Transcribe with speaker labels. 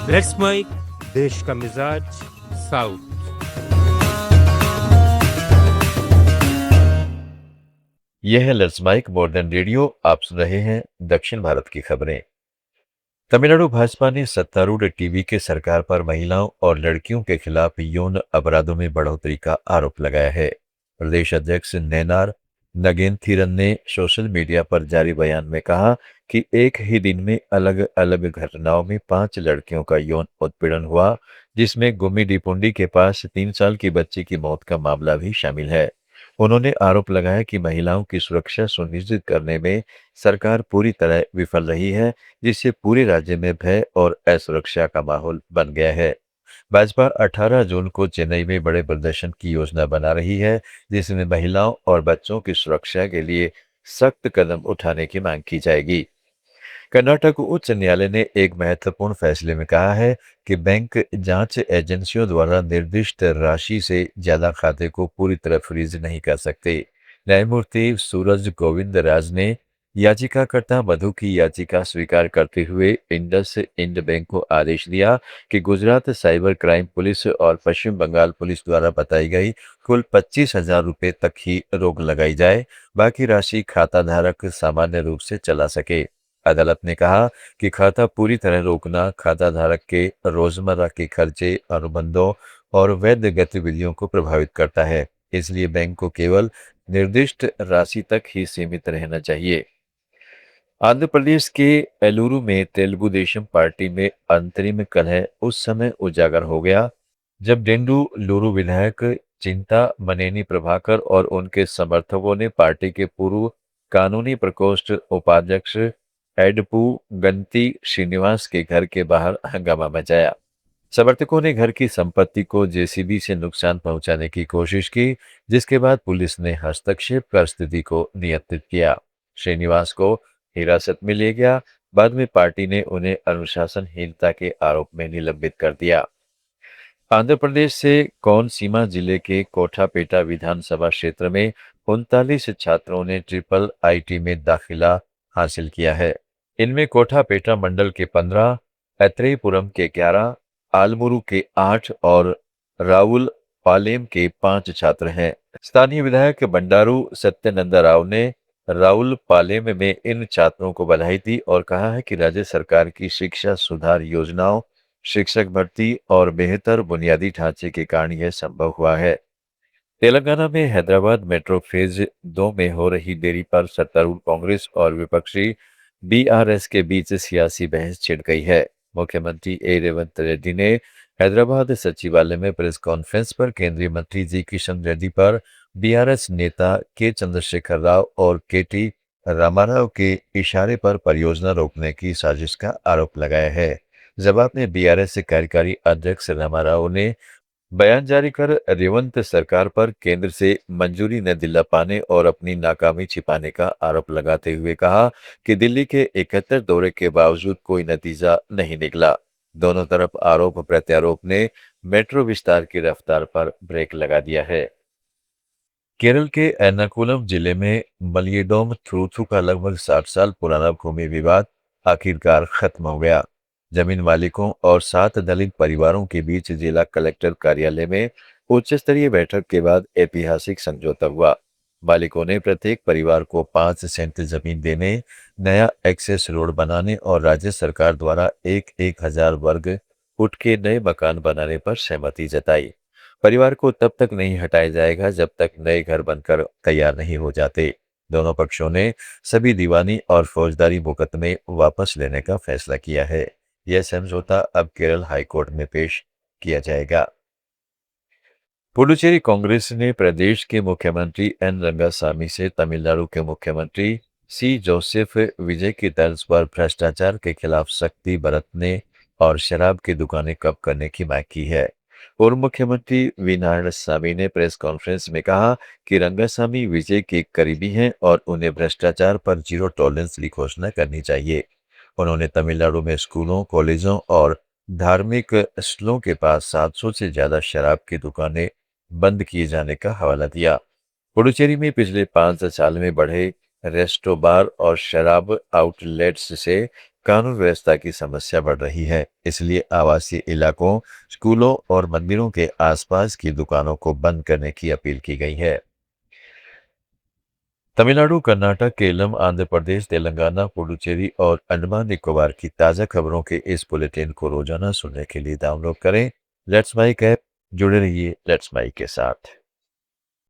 Speaker 1: Let's mic देश का मिजाज साउथ।
Speaker 2: यह है लेट्स माइक मॉडर्न रेडियो। आप सुन रहे हैं दक्षिण भारत की खबरें। तमिलनाडु भाजपा ने सत्तारूढ़ टीवी के सरकार पर महिलाओं और लड़कियों के खिलाफ यौन अपराधों में बढ़ोतरी का आरोप लगाया है। प्रदेश अध्यक्ष नैनार नगेनथीरन ने सोशल मीडिया पर जारी बयान में कहा कि एक ही दिन में अलग अलग घटनाओं में 5 लड़कियों का यौन उत्पीड़न हुआ, जिसमें गुम्मीडीपुंडी के पास 3 साल की बच्ची की मौत का मामला भी शामिल है। उन्होंने आरोप लगाया कि महिलाओं की सुरक्षा सुनिश्चित करने में सरकार पूरी तरह विफल रही है, जिससे पूरे राज्य में भय और असुरक्षा का माहौल बन गया है। भाजपा 18 जून को चेन्नई में बड़े प्रदर्शन की योजना बना रही है, जिसमें महिलाओं और बच्चों की सुरक्षा के लिए सख्त कदम उठाने की मांग की जाएगी। कर्नाटक उच्च न्यायालय ने एक महत्वपूर्ण फैसले में कहा है कि बैंक जांच एजेंसियों द्वारा निर्दिष्ट राशि से ज्यादा खाते को पूरी तरह फ्रीज नहीं कर सकते। न्यायमूर्ति सूरज गोविंद राज ने याचिकाकर्ता मधु की याचिका स्वीकार करते हुए इंडस इंड बैंक को आदेश दिया कि गुजरात साइबर क्राइम पुलिस और पश्चिम बंगाल पुलिस द्वारा बताई गई कुल 25,000 रुपये तक ही रोक लगाई जाए, बाकी राशि खाता धारक सामान्य रूप से चला सके। अदालत ने कहा कि खाता पूरी तरह रोकना खाता धारक के रोजमर्रा के खर्चे, अनुबंधों और वैध गतिविधियों को प्रभावित करता है, इसलिए बैंक को केवल निर्दिष्ट राशि तक ही सीमित रहना चाहिए। आंध्र प्रदेश के एलुरु में तेलुगु देशम पार्टी में अंतरिम कलह उस समय उजागर हो गया जब डेंडू-लुरु विधायक चिंता मनेनी प्रभाकर और उनके समर्थकों ने पार्टी के पूर्व कानूनी प्रकोष्ठ उपाध्यक्ष एडपू गंती श्रीनिवास के घर के बाहर हंगामा मचाया। समर्थकों ने घर की संपत्ति को जेसीबी से नुकसान पहुंचाने की कोशिश की, जिसके बाद पुलिस ने हस्तक्षेप कर स्थिति को नियंत्रित किया। श्रीनिवास को हिरासत में लिया गया। बाद में पार्टी ने उन्हें अनुशासनहीनता के आरोप में निलंबित कर दिया। आंध्र प्रदेश से कोनसीमा जिले के कोठापेटा विधानसभा क्षेत्र में 39 छात्रों ने ट्रिपल आईटी में दाखिला हासिल किया है। इनमें कोठापेटा मंडल के 15, अत्रेयपुरम के 11, आलमुरु के 8 और राउल पालेम के 5 छात्र हैं। स्थानीय विधायक बंडारू सत्यनंदा राव ने राउल पालेम में इन छात्रों को बधाई दी और कहा है कि राज्य सरकार की शिक्षा सुधार योजनाओं, शिक्षक भर्ती और बेहतर बुनियादी ढांचे के कारण यह संभव हुआ है। तेलंगाना में हैदराबाद मेट्रो फेज 2 में हो रही देरी पर सत्तारूढ़ कांग्रेस और विपक्षी बीआरएस के बीच सियासी बहस छिड़ गई है। मुख्यमंत्री रेवंत रेड्डी ने हैदराबाद सचिवालय में प्रेस कॉन्फ्रेंस पर केंद्रीय मंत्री जी किशन रेड्डी पर बीआरएस नेता के चंद्रशेखर राव और केटी रामाराव के इशारे पर परियोजना रोकने की साजिश का आरोप लगाया है। जवाब में बीआरएस कार्यकारी अध्यक्ष रामाराव ने बयान जारी कर रेवंत सरकार पर केंद्र से मंजूरी न दिला पाने और अपनी नाकामी छिपाने का आरोप लगाते हुए कहा कि दिल्ली के 71 दौरे के बावजूद कोई नतीजा नहीं निकला। दोनों तरफ आरोप प्रत्यारोप ने मेट्रो विस्तार की रफ्तार पर ब्रेक लगा दिया है। केरल के एर्नाकुलम जिले में मलयेडोम थ्रूथू का लगभग 60 साल पुराना भूमि विवाद आखिरकार खत्म हो गया। जमीन मालिकों और 7 दलित परिवारों के बीच जिला कलेक्टर कार्यालय में उच्च स्तरीय बैठक के बाद ऐतिहासिक समझौता हुआ। मालिकों ने प्रत्येक परिवार को 5 सेंट जमीन देने, नया एक्सेस रोड बनाने और राज्य सरकार द्वारा एक हजार वर्ग फुट के नए मकान बनाने पर सहमति जताई। परिवार को तब तक नहीं हटाया जाएगा जब तक नए घर बनकर तैयार नहीं हो जाते। दोनों पक्षों ने सभी दीवानी और फौजदारी मुकदमे वापस लेने का फैसला किया है। यह समझौता अब केरल हाईकोर्ट में पेश किया जाएगा। पुडुचेरी कांग्रेस ने प्रदेश के मुख्यमंत्री एन रंगासामी से तमिलनाडु के मुख्यमंत्री सी जोसेफ विजय की तर्ज पर भ्रष्टाचार के खिलाफ सख्ती बरतने और शराब की दुकानें कब करने की मांग की है। पूर्व मुख्यमंत्री वी नारायणसामी ने प्रेस कॉन्फ्रेंस में कहा कि रंगासामी विजय के करीबी हैं और उन्हें भ्रष्टाचार पर जीरो टॉलरेंस की घोषणा करनी चाहिए। उन्होंने तमिलनाडु में स्कूलों, कॉलेजों और धार्मिक स्थलों के पास 700 से ज्यादा शराब की दुकानें बंद किए जाने का हवाला दिया। पुडुचेरी में पिछले 5 साल में बढ़े रेस्टो बार और शराब आउटलेट्स से कानून व्यवस्था की समस्या बढ़ रही है। इसलिए आवासीय इलाकों, स्कूलों और मंदिरों के आसपास की दुकानों को बंद करने की अपील की गई है। तमिलनाडु, कर्नाटक, केरल, आंध्र प्रदेश, तेलंगाना, पुडुचेरी और अंडमान निकोबार की ताज़ा खबरों के इस बुलेटिन को रोजाना सुनने के लिए डाउनलोड करें लेट्स माइक ऐप। जुड़े रहिए लेट्स माइक के साथ।